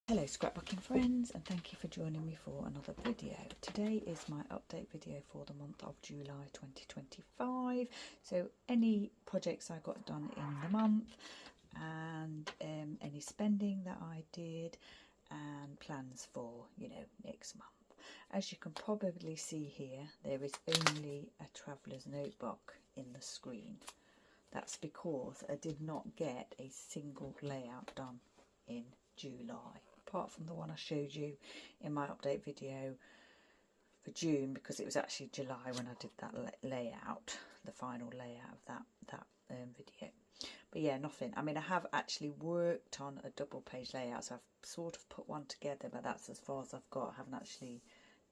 Hello scrapbooking friends, and thank you for joining me for another video. Today is my update video for the month of July 2025. So any projects I got done in the month and any spending that I did and plans for, next month. As you can probably see here, there is only a traveller's notebook in the screen. That's because I did not get a single layout done in July, apart from the one I showed you in my update video for June, because it was actually July when I did that layout, the final layout of that video. But yeah, nothing. I mean, I have actually worked on a double page layout, so I've sort of put one together, but that's as far as I've got. I haven't actually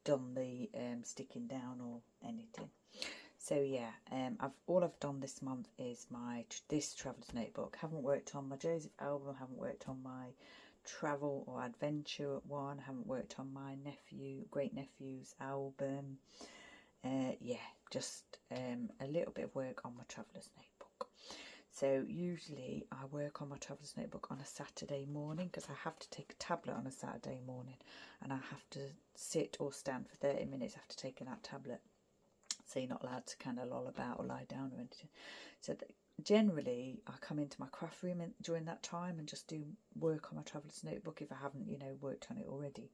done the sticking down or anything. So yeah, all I've done this month is this traveller's notebook. Haven't worked on my Joseph album. Haven't worked on my travel or adventure one. Haven't worked on my great nephew's album. Yeah, just a little bit of work on my traveller's notebook. So usually I work on my traveller's notebook on a Saturday morning, because I have to take a tablet on a Saturday morning, and I have to sit or stand for 30 minutes after taking that tablet. So you're not allowed to kind of loll about or lie down or anything. So generally I come into my craft room during that time and just do work on my traveller's notebook if I haven't, worked on it already.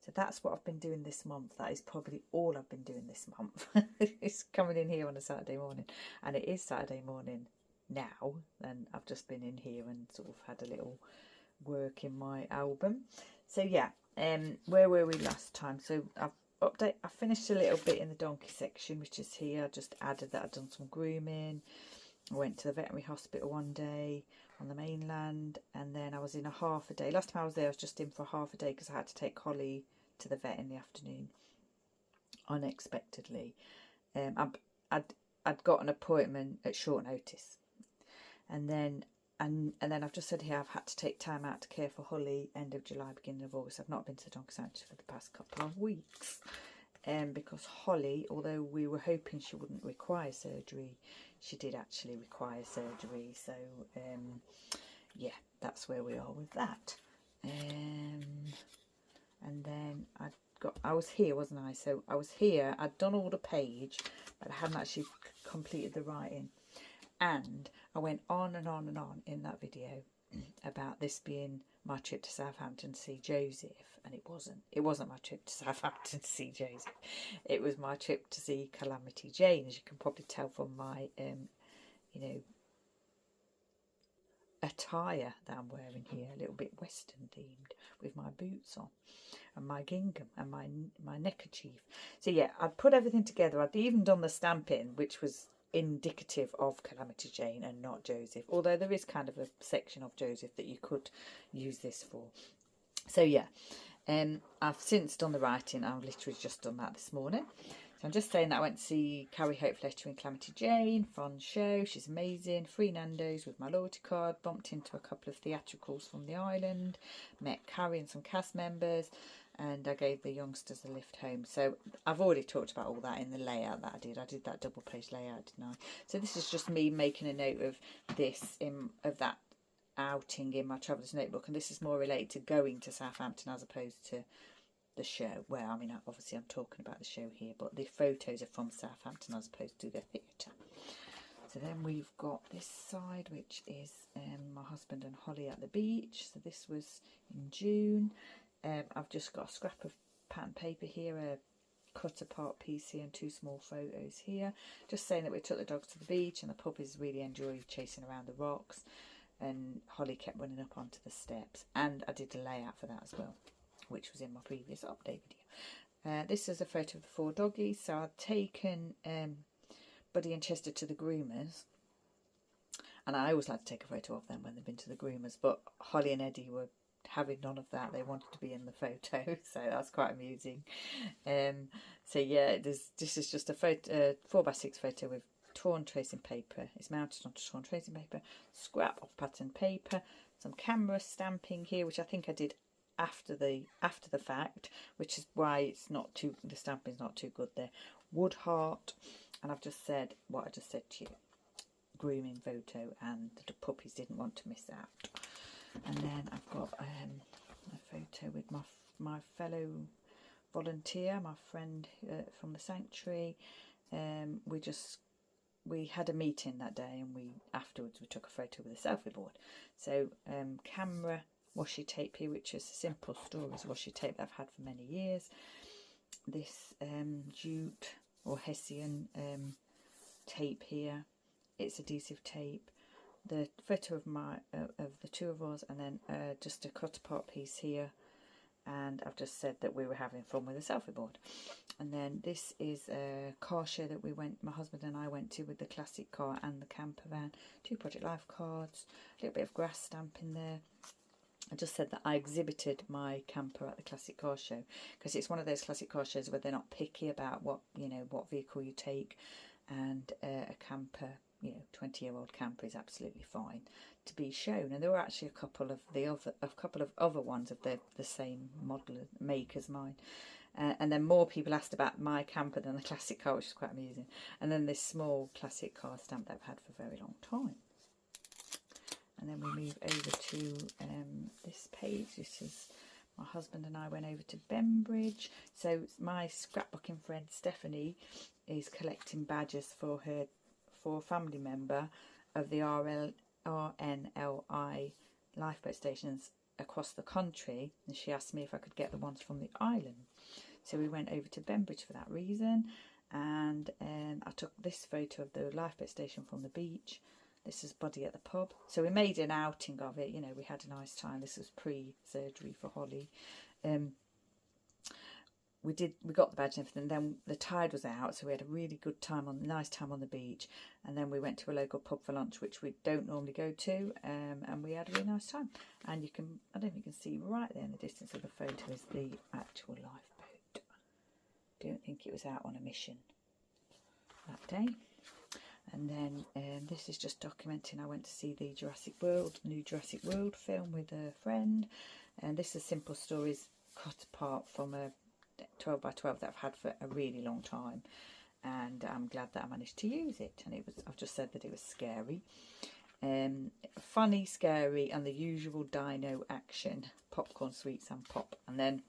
So that's what I've been doing this month. That is probably all I've been doing this month. It's coming in here on a Saturday morning, and it is Saturday morning now, and I've just been in here and sort of had a little work in my album. So yeah, where were we last time? So I finished a little bit in the donkey section, which is here. I just added that I'd done some grooming. I went to the veterinary hospital one day on the mainland, and then I was in a half a day. Last time I was there, I was just in for half a day because I had to take Holly to the vet in the afternoon unexpectedly. I'd got an appointment at short notice, and then I've just said here I've had to take time out to care for Holly end of July, beginning of August. I've not been to the donkey sanctuary for the past couple of weeks, because Holly, although we were hoping she wouldn't require surgery, she did actually require surgery. So yeah, that's where we are with that. And then I was here, wasn't I? So I was here, I'd done all the page, but I hadn't actually completed the writing. And I went on and on and on in that video about this being my trip to Southampton to see Joseph, and it wasn't. It wasn't my trip to Southampton to see Joseph. It was my trip to see Calamity Jane, as you can probably tell from my, attire that I'm wearing here, a little bit Western themed, with my boots on and my gingham and my neckerchief. So yeah, I'd put everything together. I'd even done the stamping, which was indicative of Calamity Jane and not Joseph, although there is kind of a section of Joseph that you could use this for. So yeah, I've since done the writing. I've literally just done that this morning. So I'm just saying that I went to see Carrie Hope Fletcher and Calamity Jane. Fun show, she's amazing. Free Nando's with my loyalty card. Bumped into a couple of theatricals from the island. Met Carrie and some cast members, and I gave the youngsters a lift home. So I've already talked about all that in the layout that I did. I did that double page layout, didn't I? So this is just me making a note of this, of that outing in my traveller's notebook, and this is more related to going to Southampton as opposed to the show. Well, I mean, obviously I'm talking about the show here, but the photos are from Southampton as opposed to the theatre. So then we've got this side, which is my husband and Holly at the beach. So this was in June. I've just got a scrap of pattern paper here, a cut apart piece here, and two small photos here. Just saying that we took the dogs to the beach, and the puppies really enjoyed chasing around the rocks, and Holly kept running up onto the steps. And I did the layout for that as well, which was in my previous update video. This is a photo of the 4 doggies. So I'd taken Buddy and Chester to the groomers, and I always like to take a photo of them when they've been to the groomers, but Holly and Eddie were having none of that. They wanted to be in the photo, so that's quite amusing. So yeah, this is just a photo, 4x6 photo with torn tracing paper. It's mounted onto torn tracing paper, scrap of pattern paper, some camera stamping here, which I think I did after the fact, which is why it's not too, the stamping's not too good there. Wood heart, and I've just said what I just said to you, grooming photo, and the puppies didn't want to miss out. And then I've got a photo with my fellow volunteer, my friend from the sanctuary. We had a meeting that day, and afterwards we took a photo with a selfie board. So camera washi tape here, which is Simple Stories washi tape that I've had for many years. This jute or Hessian tape here, it's adhesive tape. The photo of the two of us, and then just a cut apart piece here. And I've just said that we were having fun with a selfie board. And then this is a car show that my husband and I went to with the classic car and the camper van. 2 Project Life cards, a little bit of grass stamp in there. I just said that I exhibited my camper at the classic car show, because it's one of those classic car shows where they're not picky about what vehicle you take, and a camper, 20-year-old camper is absolutely fine to be shown. And there were actually a couple of other ones of the same model make as mine. And then more people asked about my camper than the classic car, which is quite amusing. And then this small classic car stamp that I've had for a very long time. And then we move over to this page. This is my husband and I went over to Bembridge. So my scrapbooking friend Stephanie is collecting badges for a family member of the RNLI lifeboat stations across the country, and she asked me if I could get the ones from the island. So we went over to Bembridge for that reason, and I took this photo of the lifeboat station from the beach. This is Buddy at the pub. So we made an outing of it, we had a nice time. This was pre-surgery for Holly. We got the badge and everything. Then the tide was out, so we had a really good time, nice time on the beach. And then we went to a local pub for lunch, which we don't normally go to, and we had a really nice time. And I don't think you can see right there in the distance of the photo is the actual lifeboat. Don't think it was out on a mission that day. And then this is just documenting. I went to see the new Jurassic World film with a friend, and this is Simple Stories cut apart from a 12 by 12 that I've had for a really long time, and I'm glad that I managed to use it. And I've just said that it was scary, funny, scary, and the usual dino action, popcorn, sweets and pop. And then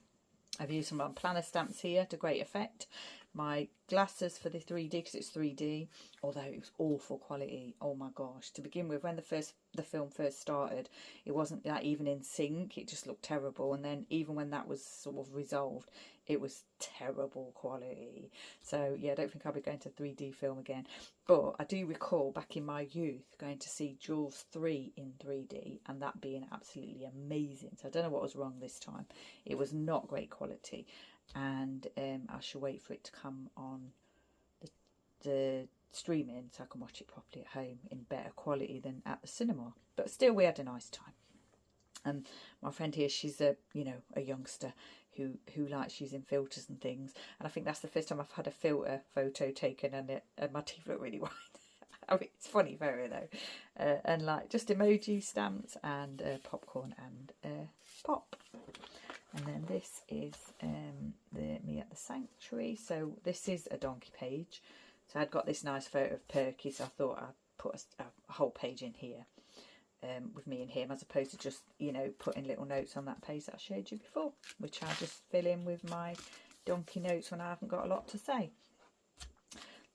I've used some planner stamps here to great effect. My glasses for the 3D, because it's 3D, although it was awful quality. Oh my gosh. To begin with, when the film first started, it wasn't that even in sync. It just looked terrible. And then even when that was sort of resolved, it was terrible quality. So yeah, I don't think I'll be going to 3D film again. But I do recall back in my youth going to see Jaws 3 in 3D, and that being absolutely amazing. So I don't know what was wrong this time. It was not great quality. And I shall wait for it to come on the streaming so I can watch it properly at home in better quality than at the cinema. But still, we had a nice time. And my friend here, she's a youngster who likes using filters and things, and I think that's the first time I've had a filter photo taken, and my teeth look really white. I mean, it's funny photo though, and like just emoji stamps and popcorn and pop. And then this is me at the sanctuary. So this is a donkey page. So I'd got this nice photo of Perky, so I thought I'd put a whole page in here with me and him, as opposed to just, putting little notes on that page that I showed you before, which I'll just fill in with my donkey notes when I haven't got a lot to say.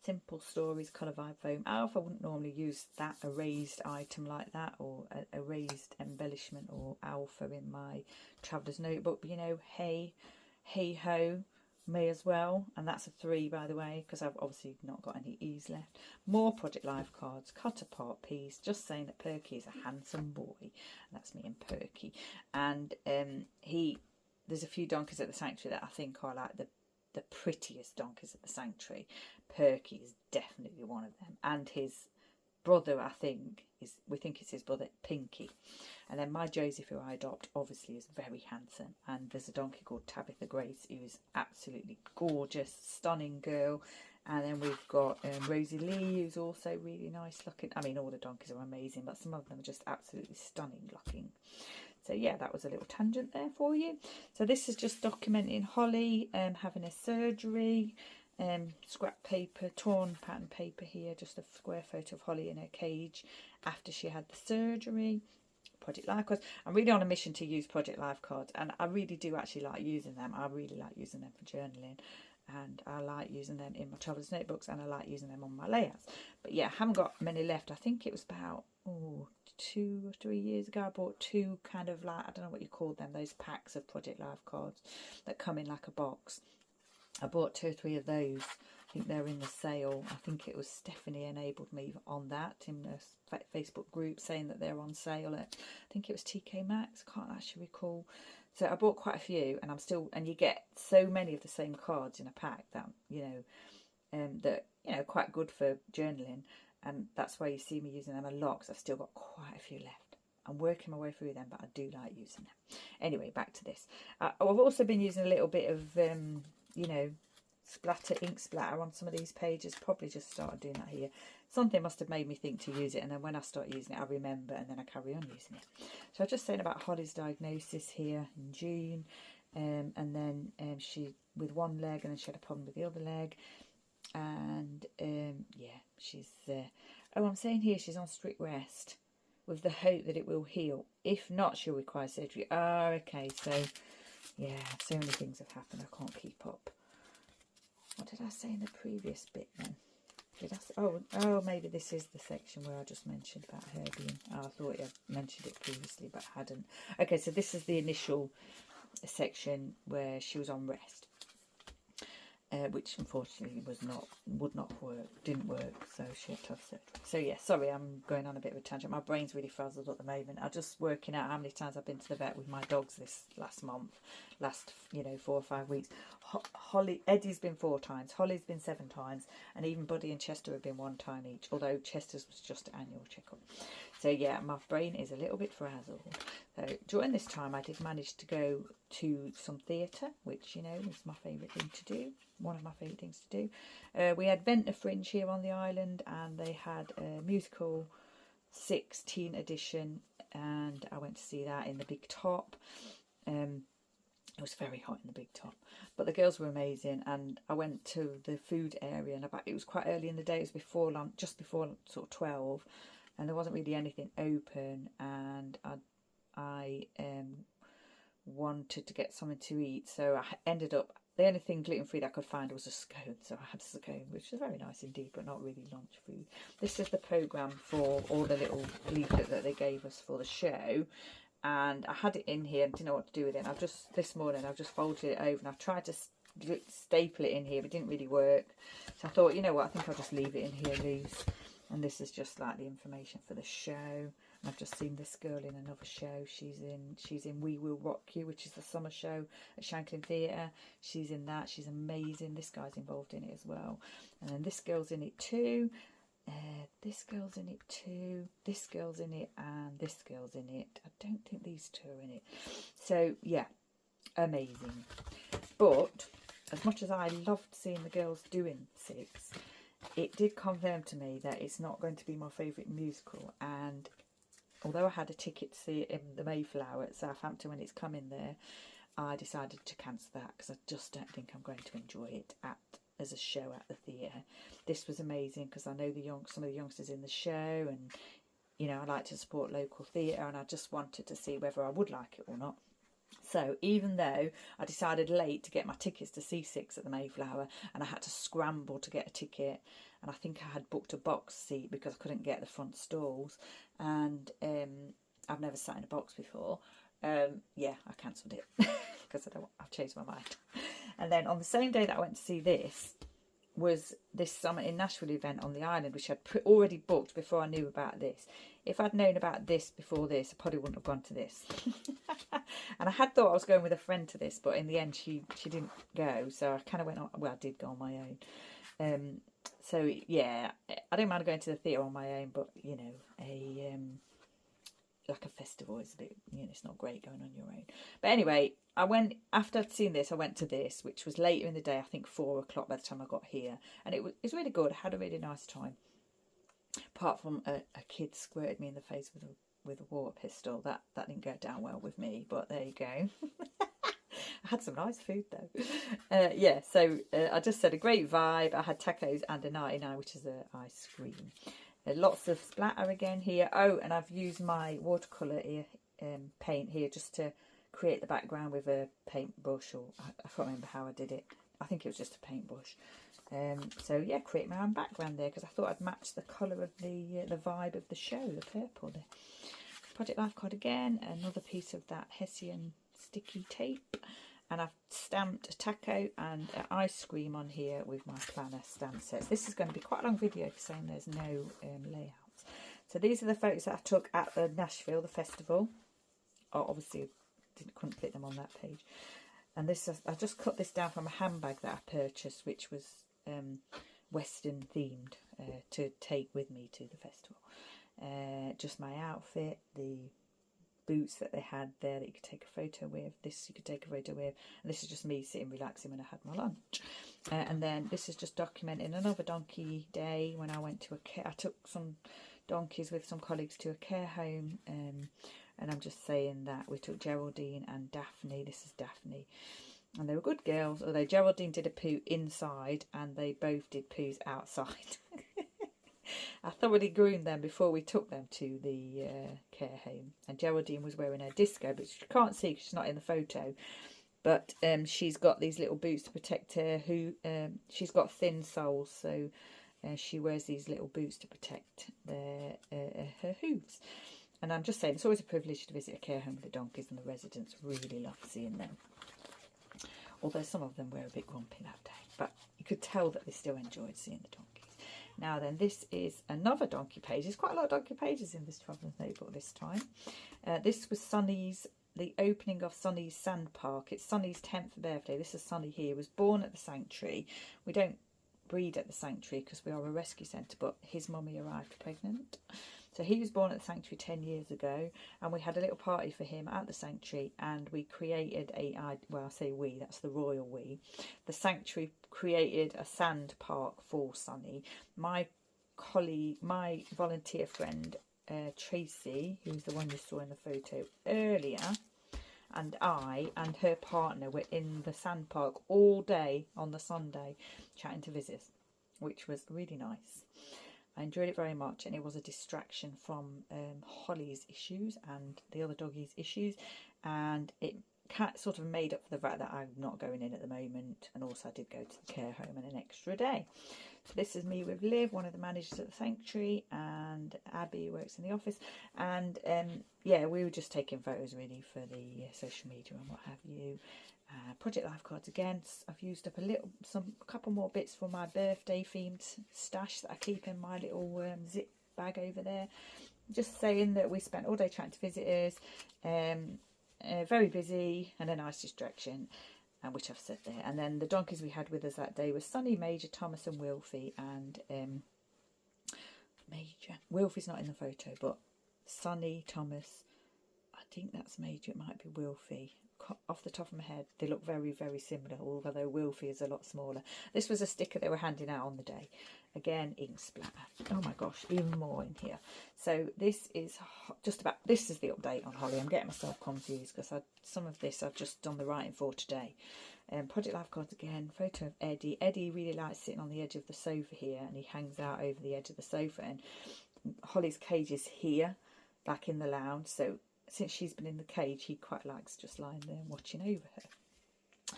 Simple Stories colour vibe foam Alpha. I wouldn't normally use that erased item like that, or a erased embellishment or alpha in my traveller's notebook, but hey ho, may as well. And that's a 3, by the way, because I've obviously not got any E's left. More Project Life cards, cut apart piece, just saying that Perky is a handsome boy, and that's me and Perky. And there's a few donkeys at the sanctuary that I think are like the prettiest donkeys at the sanctuary. Perky is definitely one of them, and his brother, we think it's his brother, Pinky. And then my Joseph, who I adopt, obviously is very handsome. And there's a donkey called Tabitha Grace, who is absolutely gorgeous, stunning girl. And then we've got Rosie Lee, who's also really nice looking. I mean, all the donkeys are amazing, but some of them are just absolutely stunning looking. So yeah, that was a little tangent there for you. So this is just documenting Holly having a surgery. Scrap paper, torn pattern paper here, just a square photo of Holly in her cage after she had the surgery. Project Life cards. I'm really on a mission to use Project Life cards, and I really do actually like using them. I really like using them for journaling, and I like using them in my traveller's notebooks, and I like using them on my layouts. But yeah, I haven't got many left. I think it was about 2 or 3 years ago I bought 2 kind of like, I don't know what you call them, those packs of Project Life cards that come in like a box. I bought 2 or 3 of those. I think they're in the sale. I think it was Stephanie enabled me on that in the Facebook group, saying that they're on sale at, I think it was TK Maxx, I can't actually recall. So I bought quite a few, and I'm still, and you get so many of the same cards in a pack that, that, quite good for journaling. And that's why you see me using them a lot, because I've still got quite a few left. I'm working my way through them, but I do like using them. Anyway, back to this. I've also been using a little bit of, ink splatter on some of these pages. Probably just started doing that here. Something must have made me think to use it, and then when I start using it, I remember, and then I carry on using it. So I was just saying about Holly's diagnosis here in June, and then she with one leg, and then she had a problem with the other leg. And yeah, she's I'm saying here she's on strict rest with the hope that it will heal. If not, she'll require surgery. Oh, okay. So yeah, so many things have happened, I can't keep up. What did I say in the previous bit then? Did I say, oh maybe this is the section where I just mentioned about her being, I thought I mentioned it previously but hadn't. Okay, so this is the initial section where she was on rest. Which unfortunately didn't work, so she had to have surgery. So yeah, sorry, I'm going on a bit of a tangent. My brain's really frazzled at the moment. I'm just working out how many times I've been to the vet with my dogs this last 4 or 5 weeks. Eddie's been 4 times, Holly's been 7 times, and even Buddy and Chester have been 1 time each, although Chester's was just an annual checkup. So yeah, my brain is a little bit frazzled. So during this time I did manage to go to some theatre, which is my favourite thing to do, one of my favourite things to do. We had Ventnor Fringe here on the island, and they had a musical 16 edition, and I went to see that in the Big Top. It was very hot in the Big Top, but the girls were amazing. And I went to the food area, and it was quite early in the day. It was before lunch, just before sort of 12, and there wasn't really anything open. And I wanted to get something to eat, so I ended up, the only thing gluten-free that I could find was a scone, so I had a scone, which was very nice indeed, but not really lunch food. This is the programme for all the little leaflet that they gave us for the show, and I had it in here and didn't know what to do with it. And this morning I've just folded it over, and I've tried to staple it in here, but it didn't really work. So I thought, you know what, I think I'll just leave it in here loose. And this is just like the information for the show. I've just seen this girl in another show. She's in We Will Rock You, which is the summer show at Shanklin Theatre. She's in that. She's amazing. This guy's involved in it as well. And then this girl's in it too. This girl's in it too. This girl's in it, and this girl's in it. I don't think these 2 are in it. So yeah, amazing. But as much as I loved seeing the girls doing 6, it did confirm to me that it's not going to be my favourite musical. And although I had a ticket to see it in the Mayflower at Southampton when it's coming there, I decided to cancel that because I just don't think I'm going to enjoy it as a show at the theatre. This was amazing because I know some of the youngsters in the show, and I like to support local theatre, and I just wanted to see whether I would like it or not. So even though I decided late to get my tickets to C6 at the Mayflower, and I had to scramble to get a ticket, and I think I had booked a box seat because I couldn't get the front stalls, and I've never sat in a box before. Yeah, I cancelled it because I've changed my mind. And then on the same day that I went to see this was this Summer in Nashville event on the island, which I'd already booked before I knew about this. If I'd known about this before this, I probably wouldn't have gone to this. And I had thought I was going with a friend to this, but in the end she didn't go, so I kind of went on, well, I did go on my own. So yeah, I don't mind going to the theatre on my own, but like a festival is a bit, it's not great going on your own. But anyway, I went, after I'd seen this, I went to this, which was later in the day, I think 4 o'clock by the time I got here, and it was really good. I had a really nice time, apart from a kid squirted me in the face with a water pistol. That didn't go down well with me, but there you go. I had some nice food though. Yeah, so I just said a great vibe. I had tacos and a 99, which is an ice cream. Lots of splatter again here. Oh, and I've used my watercolour here, paint here just to create the background with a paintbrush, or I can't remember how I did it. I think it was just a paintbrush. So yeah, create my own background there because I thought I'd match the colour of the vibe of the show, the purple there. Project Life card again, another piece of that Hessian sticky tape, and I've stamped a taco and an ice cream on here with my planner stamp sets. This is going to be quite a long video for saying there's no layouts. So these are the photos that I took at the Nashville, the festival. Oh, obviously couldn't fit them on that page. And this is, I just cut this down from a handbag that I purchased, which was Western themed, to take with me to the festival. Just my outfit, the boots that they had there that you could take a photo with. This you could take a photo with. And this is just me sitting relaxing when I had my lunch. And then this is just documenting another donkey day when I went to I took some donkeys with some colleagues to a care home. And I'm just saying that we took Geraldine and Daphne. This is Daphne. And they were good girls, although Geraldine did a poo inside and they both did poos outside. I thoroughly groomed them before we took them to the care home. And Geraldine was wearing her disco, but you can't see because she's not in the photo. But she's got these little boots to protect her. She's got thin soles, so she wears these little boots to protect her hooves. And I'm just saying, it's always a privilege to visit a care home with the donkeys, and the residents really love seeing them. Although some of them were a bit grumpy that day, but you could tell that they still enjoyed seeing the donkeys. Now then, this is another donkey page. There's quite a lot of donkey pages in this Traveller's Notebook this time. This was the opening of Sonny's Sand Park. It's Sonny's 10th birthday. This is Sonny here. He was born at the sanctuary. We don't breed at the sanctuary because we are a rescue centre, but his mummy arrived pregnant. So he was born at the sanctuary 10 years ago, and we had a little party for him at the sanctuary, and we created well, I say we, that's the royal we. The sanctuary created a sand park for Sonny. My colleague, my volunteer friend, Tracy, who's the one you saw in the photo earlier, and I and her partner were in the sand park all day on the Sunday chatting to visitors, which was really nice. I enjoyed it very much, and it was a distraction from Holly's issues and the other doggies' issues, and it sort of made up for the fact that I'm not going in at the moment, and also I did go to the care home and an extra day. So this is me with Liv, one of the managers at the sanctuary, and Abby works in the office, and yeah, we were just taking photos really for the social media and what have you. Project Life cards again. I've used up a couple more bits for my birthday themed stash that I keep in my little zip bag over there. Just saying that we spent all day chatting to visitors, very busy and a nice distraction, which I've said there. And then the donkeys we had with us that day were Sonny, Major, Thomas and Wilfie. And Major, Wilfie's not in the photo, but Sonny, Thomas, I think that's Major, it might be Wilfie. Off the top of my head, they look very, very similar, although Wilfie is a lot smaller. This was a sticker they were handing out on the day. Again, ink splatter. Oh my gosh, even more in here. So this is this is the update on Holly. I'm getting myself confused because some of this I've just done the writing for today. Project Life cards again. Photo of Eddie. Eddie really likes sitting on the edge of the sofa here, and he hangs out over the edge of the sofa. And Holly's cage is here, back in the lounge. So since she's been in the cage, he quite likes just lying there and watching over her.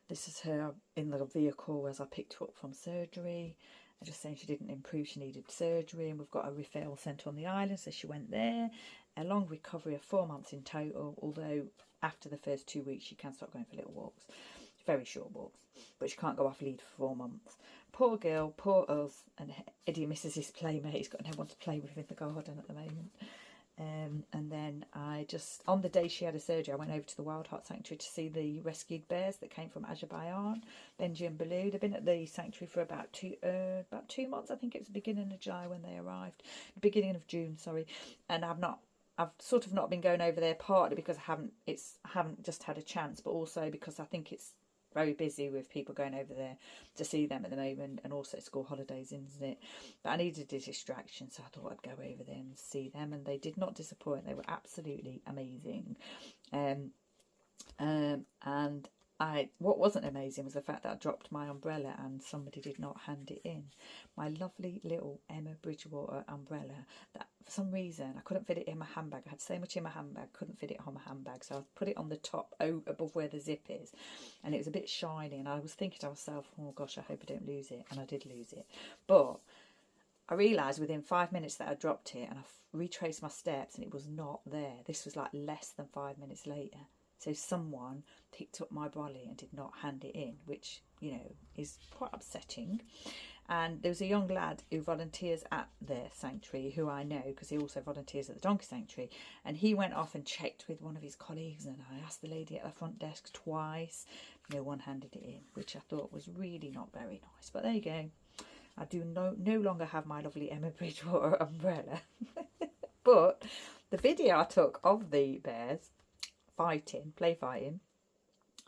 This is her in the vehicle as I picked her up from surgery. I'm just saying she didn't improve, she needed surgery, and we've got a referral centre on the island, so she went there. A long recovery of 4 months in total, although after the first 2 weeks she can start going for little walks. Very short walks, but she can't go off lead for 4 months. Poor girl, poor us, and Eddie misses his playmate. He's got no one to play with in the garden at the moment. And then on the day she had a surgery, I went over to the Wild Heart Sanctuary to see the rescued bears that came from Azerbaijan, Benji and Baloo. They've been at the sanctuary for about 2 months. I think it was the beginning of July when they arrived, beginning of June, sorry. And I've sort of not been going over there, partly because I haven't just had a chance, but also because I think it's very busy with people going over there to see them at the moment, and also school holidays, isn't it? But I needed a distraction, so I thought I'd go over there and see them, and they did not disappoint. They were absolutely amazing. And what wasn't amazing was the fact that I dropped my umbrella and somebody did not hand it in. My lovely little Emma Bridgewater umbrella that for some reason I couldn't fit it in my handbag. I had so much in my handbag, couldn't fit it on my handbag, so I put it on the top above where the zip is, and it was a bit shiny, and I was thinking to myself, oh gosh, I hope I don't lose it, and I did lose it. But I realised within 5 minutes that I dropped it, and I retraced my steps and it was not there. This was like less than 5 minutes later. So someone picked up my brolly and did not hand it in, which, you know, is quite upsetting. And there was a young lad who volunteers at the sanctuary, who I know because he also volunteers at the donkey sanctuary. And he went off and checked with one of his colleagues, and I asked the lady at the front desk twice. No one handed it in, which I thought was really not very nice. But there you go. I do no longer have my lovely Emma Bridgewater umbrella. But the video I took of the bears play fighting,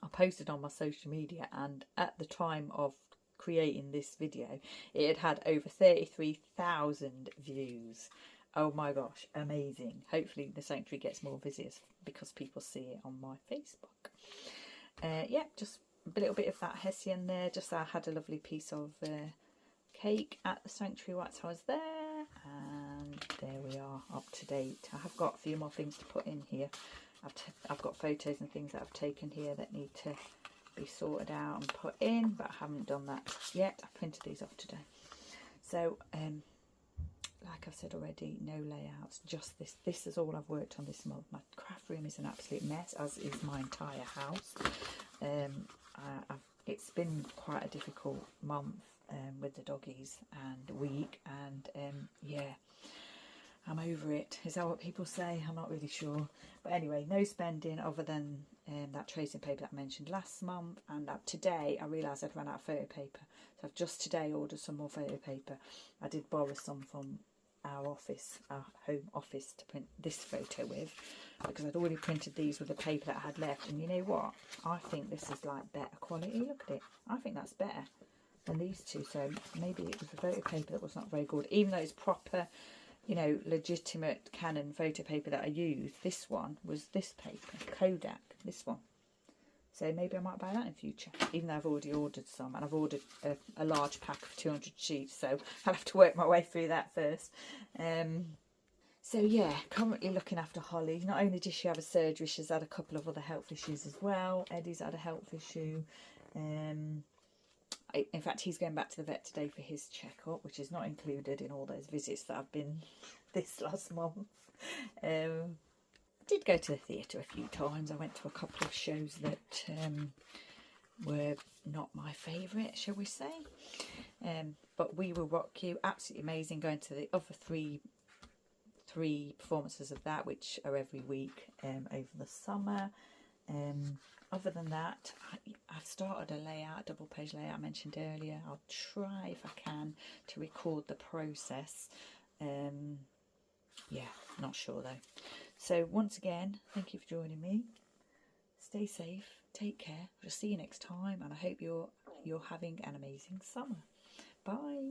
I posted on my social media, and at the time of creating this video it had over 33,000 views. Oh my gosh, amazing. Hopefully the sanctuary gets more visitors because people see it on my Facebook. Yeah, just a little bit of that Hessian there. Just I had a lovely piece of cake at the sanctuary whilst I was there, and there we are, up to date. I have got a few more things to put in here. I've got photos and things that I've taken here that need to be sorted out and put in, but I haven't done that yet. I printed these off today. So like I've said already, no layouts, just this. This is all I've worked on this month. My craft room is an absolute mess, as is my entire house. It's been quite a difficult month with the doggies and week, and yeah, I'm over it. Is that what people say? I'm not really sure. But anyway, no spending other than that tracing paper that I mentioned last month. And today I realised I'd run out of photo paper. So I've just today ordered some more photo paper. I did borrow some from our office, our home office, to print this photo with, because I'd already printed these with the paper that I had left. And you know what? I think this is like better quality. Look at it. I think that's better than these two. So maybe it was the photo paper that was not very good, even though it's proper, you know, legitimate Canon photo paper that I used. This one was this paper, Kodak, this one. So maybe I might buy that in future, even though I've already ordered some, and I've ordered a large pack of 200 sheets, so I'll have to work my way through that first. So yeah, currently looking after Holly. Not only did she have a surgery, she's had a couple of other health issues as well. Eddie's had a health issue. In fact, he's going back to the vet today for his checkup, which is not included in all those visits that I've been this last month. I did go to the theatre a few times. I went to a couple of shows that were not my favourite, shall we say. But We Will Rock You, absolutely amazing. Going to the other three performances of that, which are every week over the summer. Other than that, I've started a layout, double page layout I mentioned earlier. I'll try, if I can, to record the process. Yeah, not sure though. So once again, thank you for joining me. Stay safe, take care. I'll see you next time, and I hope you're having an amazing summer. Bye.